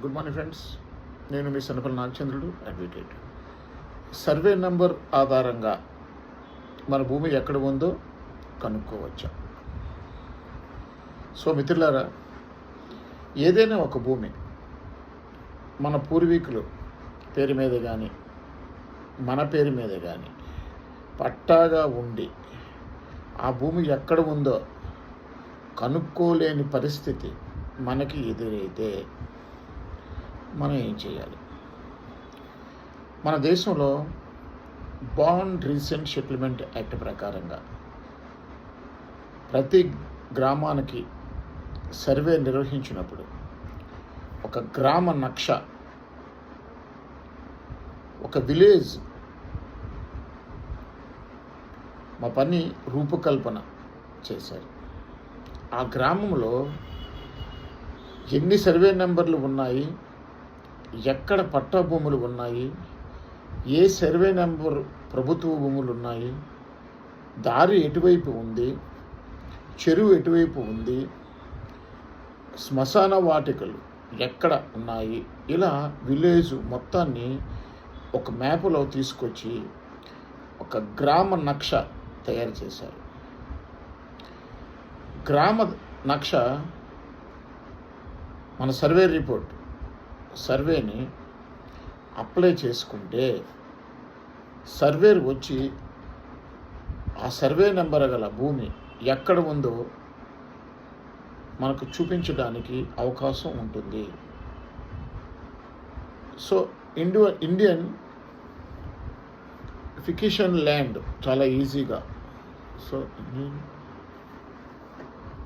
Good morning friends. నేను మీ Sanapalli నాగచంద్రుడు, advocate. Survey number ఆధారంగా మన భూమి ఎక్కడ ఉందో కనుక్కోవచ్చా? సో మిత్రులారా, ఏదైనా ఒక భూమి మన పూర్వీకులు పేరు మీద కానీ మన పేరు మీద కానీ పట్టాగా ఉండి ఆ భూమి ఎక్కడ ఉందో కనుక్కోలేని పరిస్థితి మనకి ఎదురైతే మనం ఏం చేయాలి? మన దేశంలో బాండ్ రీసెంట్ సెటిల్మెంట్ యాక్ట్ ప్రకారంగా ప్రతి గ్రామానికి సర్వే నిర్వహించినప్పుడు ఒక గ్రామ నక్ష, ఒక విలేజ్ మా పని రూపకల్పన చేశారు. ఆ గ్రామంలో ఎన్ని సర్వే నెంబర్లు ఉన్నాయి, ఎక్కడ పట్టా భూములు ఉన్నాయి, ఏ సర్వే నెంబర్ ప్రభుత్వ భూములు ఉన్నాయి, దారి ఎటువైపు ఉంది, చెరువు ఎటువైపు ఉంది, శ్మశాన వాటికలు ఎక్కడ ఉన్నాయి, ఇలా విలేజ్ మొత్తాన్ని ఒక మ్యాప్లో తీసుకొచ్చి ఒక గ్రామ నక్ష తయారు చేశారు. గ్రామ నక్ష మన సర్వే రిపోర్ట్ సర్వేని అప్లై చేసుకుంటే సర్వేర్ వచ్చి ఆ సర్వే నెంబర్ గల భూమి ఎక్కడ ఉందో మనకు చూపించడానికి అవకాశం ఉంటుంది. సో ఇండియన్ ఫికేషన్ ల్యాండ్ చాలా ఈజీగా, సో